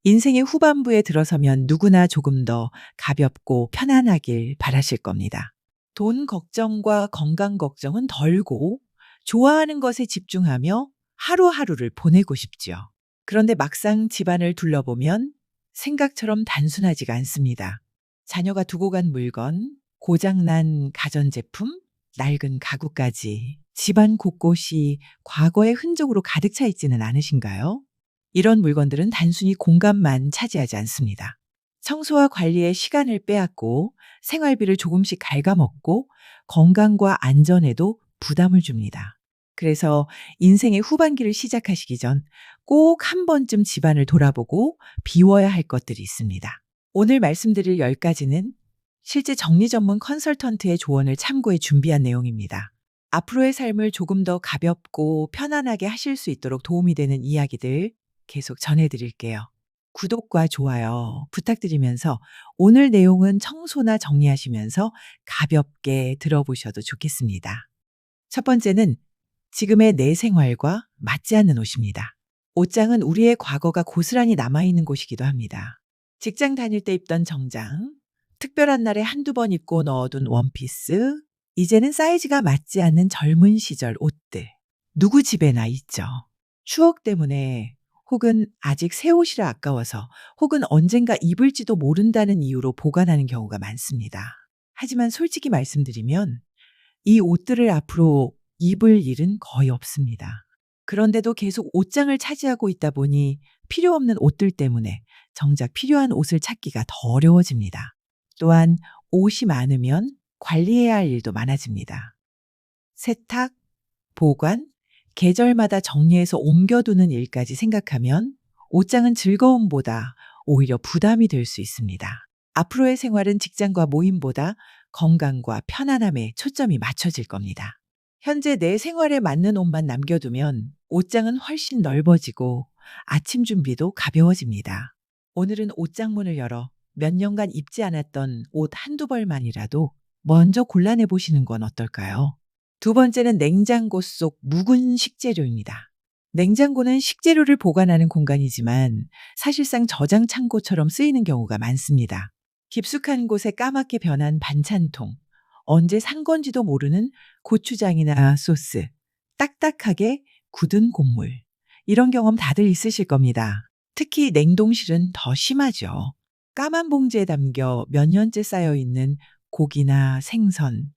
인생의 후반부에 들어서면 누구나 조금 더 가볍고 편안하길 바라실 겁니다. 돈 걱정과 건강 걱정은 덜고 좋아하는 것에 집중하며 하루하루를 보내고 싶지요. 그런데 막상 집안을 둘러보면 생각처럼 단순하지가 않습니다. 자녀가 두고 간 물건, 고장난 가전제품, 낡은 가구까지 집안 곳곳이 과거의 흔적으로 가득 차 있지는 않으신가요? 이런 물건들은 단순히 공간만 차지하지 않습니다. 청소와 관리에 시간을 빼앗고 생활비를 조금씩 갉아먹고 건강과 안전에도 부담을 줍니다. 그래서 인생의 후반기를 시작하시기 전 꼭 한 번쯤 집안을 돌아보고 비워야 할 것들이 있습니다. 오늘 말씀드릴 10가지는 실제 정리 전문 컨설턴트의 조언을 참고해 준비한 내용입니다. 앞으로의 삶을 조금 더 가볍고 편안하게 하실 수 있도록 도움이 되는 이야기들 계속 전해드릴게요. 구독과 좋아요 부탁드리면서 오늘 내용은 청소나 정리하시면서 가볍게 들어보셔도 좋겠습니다. 첫 번째는 지금의 내 생활과 맞지 않는 옷입니다. 옷장은 우리의 과거가 고스란히 남아있는 곳이기도 합니다. 직장 다닐 때 입던 정장, 특별한 날에 한두 번 입고 넣어둔 원피스, 이제는 사이즈가 맞지 않는 젊은 시절 옷들. 누구 집에나 있죠. 추억 때문에 혹은 아직 새 옷이라 아까워서 혹은 언젠가 입을지도 모른다는 이유로 보관하는 경우가 많습니다. 하지만 솔직히 말씀드리면 이 옷들을 앞으로 입을 일은 거의 없습니다. 그런데도 계속 옷장을 차지하고 있다 보니 필요 없는 옷들 때문에 정작 필요한 옷을 찾기가 더 어려워집니다. 또한 옷이 많으면 관리해야 할 일도 많아집니다. 세탁, 보관, 계절마다 정리해서 옮겨두는 일까지 생각하면 옷장은 즐거움보다 오히려 부담이 될 수 있습니다. 앞으로의 생활은 직장과 모임보다 건강과 편안함에 초점이 맞춰질 겁니다. 현재 내 생활에 맞는 옷만 남겨두면 옷장은 훨씬 넓어지고 아침 준비도 가벼워집니다. 오늘은 옷장 문을 열어 몇 년간 입지 않았던 옷 한두 벌만이라도 먼저 골라내 보시는 건 어떨까요? 두 번째는 냉장고 속 묵은 식재료입니다. 냉장고는 식재료를 보관하는 공간이지만 사실상 저장 창고처럼 쓰이는 경우가 많습니다. 깊숙한 곳에 까맣게 변한 반찬통, 언제 산 건지도 모르는 고추장이나 소스, 딱딱하게 굳은 곡물. 이런 경험 다들 있으실 겁니다. 특히 냉동실은 더 심하죠. 까만 봉지에 담겨 몇 년째 쌓여있는 고기나 생선,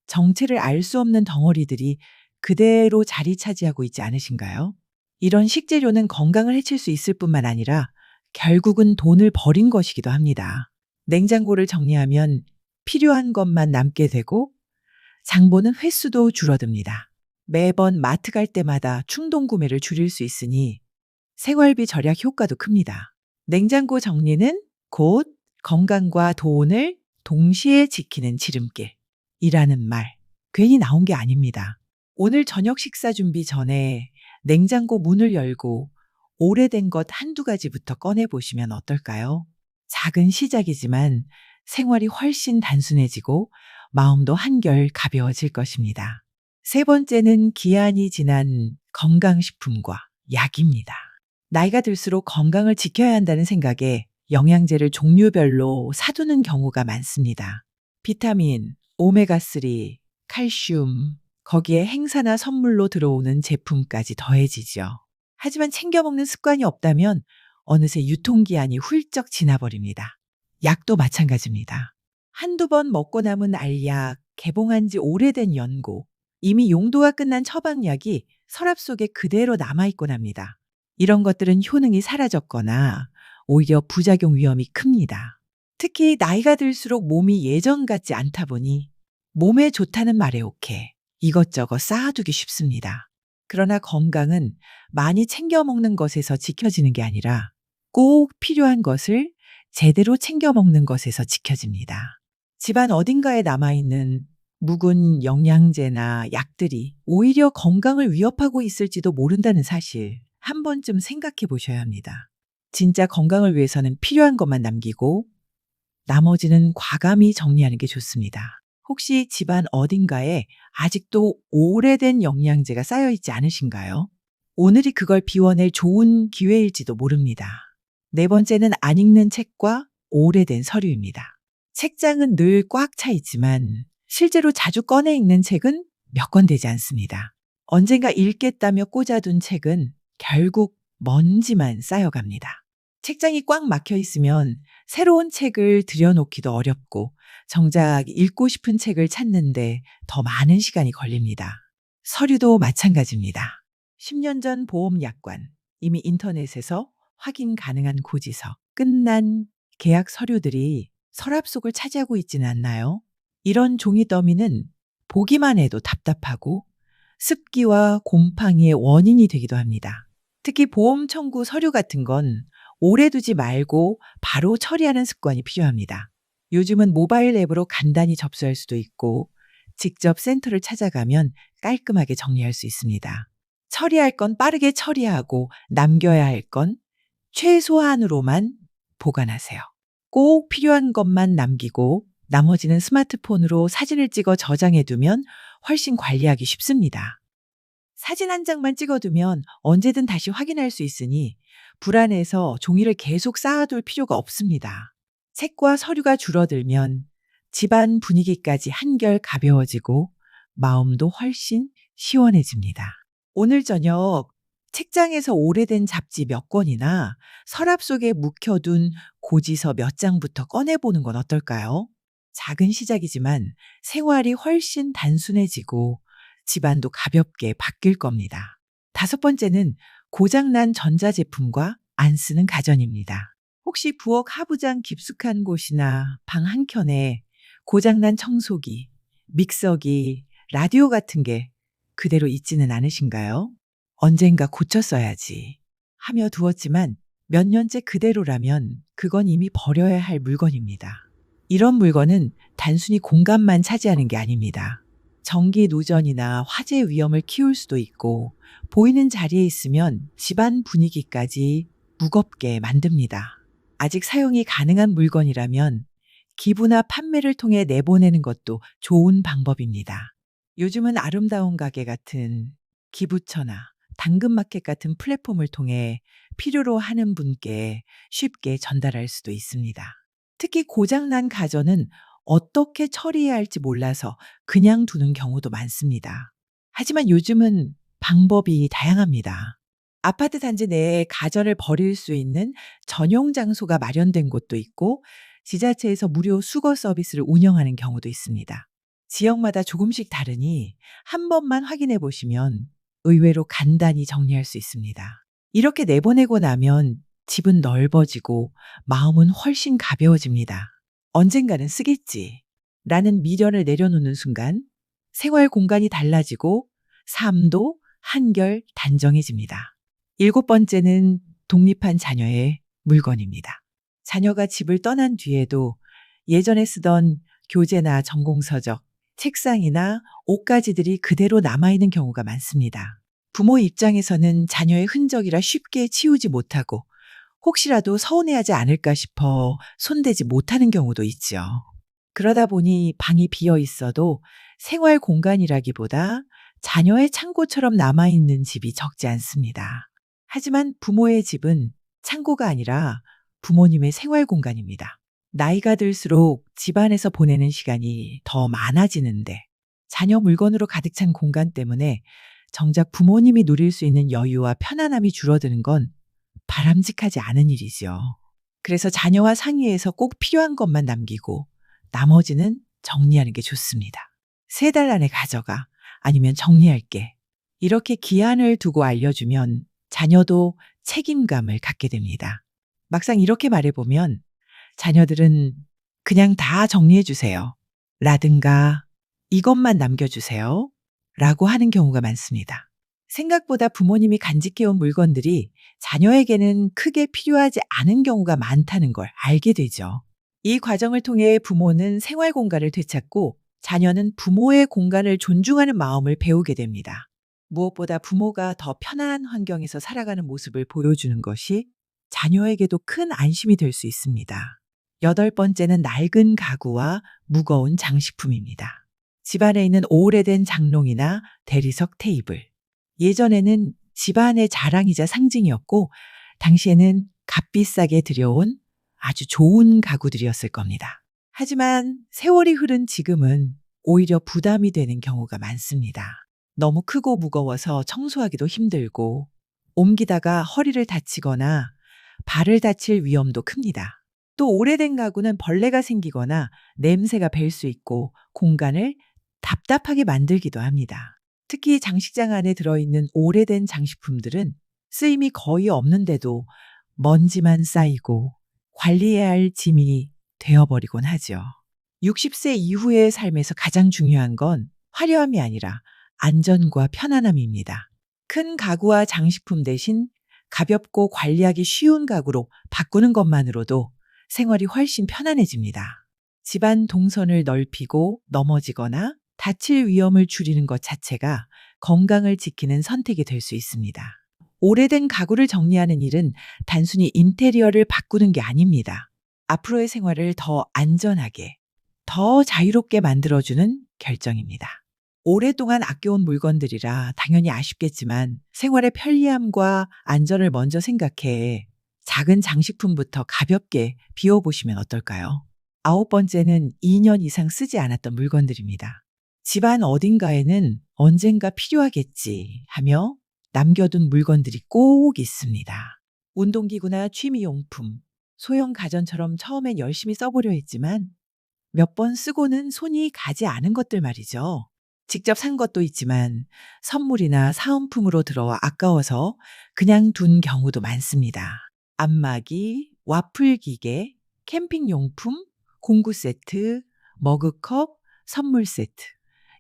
정체를 알 수 없는 덩어리들이 그대로 자리 차지하고 있지 않으신가요? 이런 식재료는 건강을 해칠 수 있을 뿐만 아니라 결국은 돈을 버린 것이기도 합니다. 냉장고를 정리하면 필요한 것만 남게 되고 장보는 횟수도 줄어듭니다. 매번 마트 갈 때마다 충동 구매를 줄일 수 있으니 생활비 절약 효과도 큽니다. 냉장고 정리는 곧 건강과 돈을 동시에 지키는 지름길이라는 말, 괜히 나온 게 아닙니다. 오늘 저녁 식사 준비 전에 냉장고 문을 열고 오래된 것 한두 가지부터 꺼내보시면 어떨까요? 작은 시작이지만 생활이 훨씬 단순해지고 마음도 한결 가벼워질 것입니다. 세 번째는 기한이 지난 건강식품과 약입니다. 나이가 들수록 건강을 지켜야 한다는 생각에 영양제를 종류별로 사두는 경우가 많습니다. 비타민, 오메가3, 칼슘, 거기에 행사나 선물로 들어오는 제품까지 더해지죠. 하지만 챙겨 먹는 습관이 없다면 어느새 유통기한이 훌쩍 지나버립니다. 약도 마찬가지입니다. 한두 번 먹고 남은 알약, 개봉한 지 오래된 연고, 이미 용도가 끝난 처방약이 서랍 속에 그대로 남아있곤 합니다. 이런 것들은 효능이 사라졌거나 오히려 부작용 위험이 큽니다. 특히 나이가 들수록 몸이 예전 같지 않다 보니 몸에 좋다는 말에 오케이 이것저것 쌓아두기 쉽습니다. 그러나 건강은 많이 챙겨 먹는 것에서 지켜지는 게 아니라 꼭 필요한 것을 제대로 챙겨 먹는 것에서 지켜집니다. 집안 어딘가에 남아있는 묵은 영양제나 약들이 오히려 건강을 위협하고 있을지도 모른다는 사실 한 번쯤 생각해 보셔야 합니다. 진짜 건강을 위해서는 필요한 것만 남기고 나머지는 과감히 정리하는 게 좋습니다. 혹시 집안 어딘가에 아직도 오래된 영양제가 쌓여 있지 않으신가요? 오늘이 그걸 비워낼 좋은 기회일지도 모릅니다. 네 번째는 안 읽는 책과 오래된 서류입니다. 책장은 늘 꽉 차 있지만 실제로 자주 꺼내 읽는 책은 몇 권 되지 않습니다. 언젠가 읽겠다며 꽂아둔 책은 결국 먼지만 쌓여갑니다. 책장이 꽉 막혀 있으면 새로운 책을 들여놓기도 어렵고 정작 읽고 싶은 책을 찾는데 더 많은 시간이 걸립니다. 서류도 마찬가지입니다. 10년 전 보험 약관, 이미 인터넷에서 확인 가능한 고지서, 끝난 계약 서류들이 서랍 속을 차지하고 있지는 않나요? 이런 종이 더미는 보기만 해도 답답하고 습기와 곰팡이의 원인이 되기도 합니다. 특히 보험 청구 서류 같은 건 오래 두지 말고 바로 처리하는 습관이 필요합니다. 요즘은 모바일 앱으로 간단히 접수할 수도 있고 직접 센터를 찾아가면 깔끔하게 정리할 수 있습니다. 처리할 건 빠르게 처리하고 남겨야 할 건 최소한으로만 보관하세요. 꼭 필요한 것만 남기고 나머지는 스마트폰으로 사진을 찍어 저장해 두면 훨씬 관리하기 쉽습니다. 사진 한 장만 찍어두면 언제든 다시 확인할 수 있으니 불안해서 종이를 계속 쌓아둘 필요가 없습니다. 책과 서류가 줄어들면 집안 분위기까지 한결 가벼워지고 마음도 훨씬 시원해집니다. 오늘 저녁 책장에서 오래된 잡지 몇 권이나 서랍 속에 묵혀둔 고지서 몇 장부터 꺼내보는 건 어떨까요? 작은 시작이지만 생활이 훨씬 단순해지고 집안도 가볍게 바뀔 겁니다. 다섯 번째는 고장난 전자제품과 안 쓰는 가전입니다. 혹시 부엌 하부장 깊숙한 곳이나 방 한켠에 고장난 청소기, 믹서기, 라디오 같은 게 그대로 있지는 않으신가요? 언젠가 고쳤어야지 하며 두었지만 몇 년째 그대로라면 그건 이미 버려야 할 물건입니다. 이런 물건은 단순히 공간만 차지하는 게 아닙니다. 전기 노전이나 화재 위험을 키울 수도 있고 보이는 자리에 있으면 집안 분위기까지 무겁게 만듭니다. 아직 사용이 가능한 물건이라면 기부나 판매를 통해 내보내는 것도 좋은 방법입니다. 요즘은 아름다운 가게 같은 기부처나 당근마켓 같은 플랫폼을 통해 필요로 하는 분께 쉽게 전달할 수도 있습니다. 특히 고장난 가전은 어떻게 처리해야 할지 몰라서 그냥 두는 경우도 많습니다. 하지만 요즘은 방법이 다양합니다. 아파트 단지 내에 가전을 버릴 수 있는 전용 장소가 마련된 곳도 있고 지자체에서 무료 수거 서비스를 운영하는 경우도 있습니다. 지역마다 조금씩 다르니 한 번만 확인해 보시면 의외로 간단히 정리할 수 있습니다. 이렇게 내보내고 나면 집은 넓어지고 마음은 훨씬 가벼워집니다. 언젠가는 쓰겠지 라는 미련을 내려놓는 순간 생활 공간이 달라지고 삶도 한결 단정해집니다. 일곱 번째는 독립한 자녀의 물건입니다. 자녀가 집을 떠난 뒤에도 예전에 쓰던 교재나 전공서적, 책상이나 옷가지들이 그대로 남아있는 경우가 많습니다. 부모 입장에서는 자녀의 흔적이라 쉽게 치우지 못하고 혹시라도 서운해하지 않을까 싶어 손대지 못하는 경우도 있죠. 그러다 보니 방이 비어 있어도 생활 공간이라기보다 자녀의 창고처럼 남아있는 집이 적지 않습니다. 하지만 부모의 집은 창고가 아니라 부모님의 생활 공간입니다. 나이가 들수록 집안에서 보내는 시간이 더 많아지는데 자녀 물건으로 가득 찬 공간 때문에 정작 부모님이 누릴 수 있는 여유와 편안함이 줄어드는 건 바람직하지 않은 일이죠. 그래서 자녀와 상의해서 꼭 필요한 것만 남기고 나머지는 정리하는 게 좋습니다. 3달 안에 가져가 아니면 정리할게. 이렇게 기한을 두고 알려주면 자녀도 책임감을 갖게 됩니다. 막상 이렇게 말해보면 자녀들은 그냥 다 정리해주세요. 라든가 이것만 남겨주세요. 라고 하는 경우가 많습니다. 생각보다 부모님이 간직해온 물건들이 자녀에게는 크게 필요하지 않은 경우가 많다는 걸 알게 되죠. 이 과정을 통해 부모는 생활 공간을 되찾고 자녀는 부모의 공간을 존중하는 마음을 배우게 됩니다. 무엇보다 부모가 더 편안한 환경에서 살아가는 모습을 보여주는 것이 자녀에게도 큰 안심이 될 수 있습니다. 8번째는 낡은 가구와 무거운 장식품입니다. 집안에 있는 오래된 장롱이나 대리석 테이블. 예전에는 집안의 자랑이자 상징이었고 당시에는 값비싸게 들여온 아주 좋은 가구들이었을 겁니다. 하지만 세월이 흐른 지금은 오히려 부담이 되는 경우가 많습니다. 너무 크고 무거워서 청소하기도 힘들고 옮기다가 허리를 다치거나 발을 다칠 위험도 큽니다. 또 오래된 가구는 벌레가 생기거나 냄새가 벨 수 있고 공간을 답답하게 만들기도 합니다. 특히 장식장 안에 들어있는 오래된 장식품들은 쓰임이 거의 없는데도 먼지만 쌓이고 관리해야 할 짐이 되어버리곤 하죠. 60세 이후의 삶에서 가장 중요한 건 화려함이 아니라 안전과 편안함입니다. 큰 가구와 장식품 대신 가볍고 관리하기 쉬운 가구로 바꾸는 것만으로도 생활이 훨씬 편안해집니다. 집안 동선을 넓히고 넘어지거나 다칠 위험을 줄이는 것 자체가 건강을 지키는 선택이 될 수 있습니다. 오래된 가구를 정리하는 일은 단순히 인테리어를 바꾸는 게 아닙니다. 앞으로의 생활을 더 안전하게, 더 자유롭게 만들어주는 결정입니다. 오랫동안 아껴온 물건들이라 당연히 아쉽겠지만 생활의 편리함과 안전을 먼저 생각해 작은 장식품부터 가볍게 비워보시면 어떨까요? 9번째는 2년 이상 쓰지 않았던 물건들입니다. 집안 어딘가에는 언젠가 필요하겠지 하며 남겨둔 물건들이 꼭 있습니다. 운동기구나 취미용품, 소형 가전처럼 처음엔 열심히 써보려 했지만 몇 번 쓰고는 손이 가지 않은 것들 말이죠. 직접 산 것도 있지만 선물이나 사은품으로 들어와 아까워서 그냥 둔 경우도 많습니다. 안마기, 와플 기계, 캠핑용품, 공구 세트, 머그컵, 선물 세트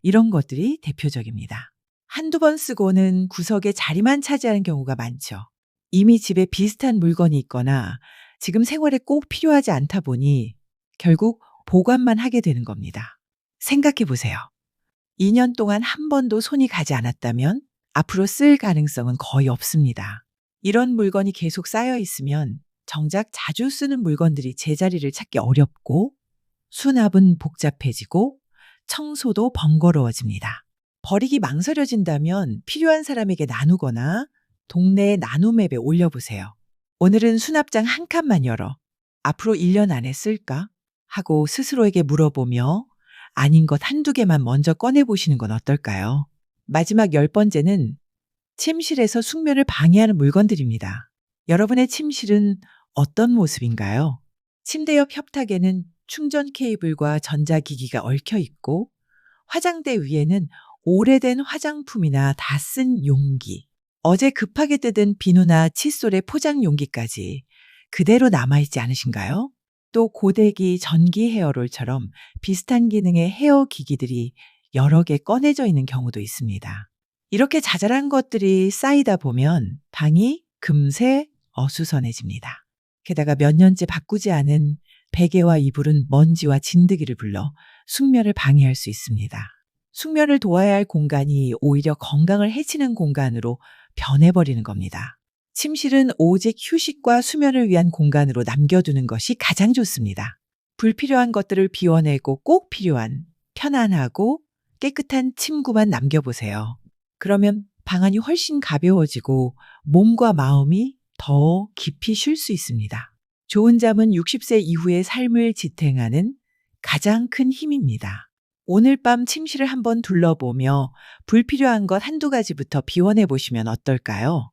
이런 것들이 대표적입니다. 한두 번 쓰고는 구석에 자리만 차지하는 경우가 많죠. 이미 집에 비슷한 물건이 있거나 지금 생활에 꼭 필요하지 않다 보니 결국 보관만 하게 되는 겁니다. 생각해 보세요. 2년 동안 한 번도 손이 가지 않았다면 앞으로 쓸 가능성은 거의 없습니다. 이런 물건이 계속 쌓여 있으면 정작 자주 쓰는 물건들이 제자리를 찾기 어렵고 수납은 복잡해지고 청소도 번거로워집니다. 버리기 망설여진다면 필요한 사람에게 나누거나 동네 나눔 앱에 올려보세요. 오늘은 수납장 한 칸만 열어 앞으로 1년 안에 쓸까? 하고 스스로에게 물어보며 아닌 것 한두 개만 먼저 꺼내보시는 건 어떨까요? 마지막 10번째는 침실에서 숙면을 방해하는 물건들입니다. 여러분의 침실은 어떤 모습인가요? 침대 옆 협탁에는 충전 케이블과 전자기기가 얽혀 있고 화장대 위에는 오래된 화장품이나 다 쓴 용기, 어제 급하게 뜯은 비누나 칫솔의 포장 용기까지 그대로 남아있지 않으신가요? 또 고데기, 전기 헤어롤처럼 비슷한 기능의 헤어 기기들이 여러 개 꺼내져 있는 경우도 있습니다. 이렇게 자잘한 것들이 쌓이다 보면 방이 금세 어수선해집니다. 게다가 몇 년째 바꾸지 않은 베개와 이불은 먼지와 진드기를 불러 숙면을 방해할 수 있습니다. 숙면을 도와야 할 공간이 오히려 건강을 해치는 공간으로 변해버리는 겁니다. 침실은 오직 휴식과 수면을 위한 공간으로 남겨두는 것이 가장 좋습니다. 불필요한 것들을 비워내고 꼭 필요한 편안하고 깨끗한 침구만 남겨보세요. 그러면 방 안이 훨씬 가벼워지고 몸과 마음이 더 깊이 쉴 수 있습니다. 좋은 잠은 60세 이후의 삶을 지탱하는 가장 큰 힘입니다. 오늘 밤 침실을 한번 둘러보며 불필요한 것 한두 가지부터 비워내 보시면 어떨까요?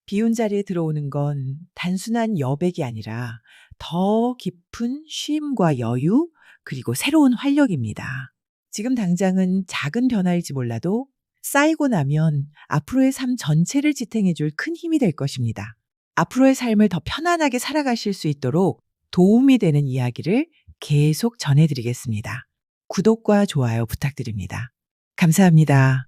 비운 자리에 들어오는 건 단순한 여백이 아니라 더 깊은 쉼과 여유, 그리고 새로운 활력입니다. 지금 당장은 작은 변화일지 몰라도 쌓이고 나면 앞으로의 삶 전체를 지탱해줄 큰 힘이 될 것입니다. 앞으로의 삶을 더 편안하게 살아가실 수 있도록 도움이 되는 이야기를 계속 전해드리겠습니다. 구독과 좋아요 부탁드립니다. 감사합니다.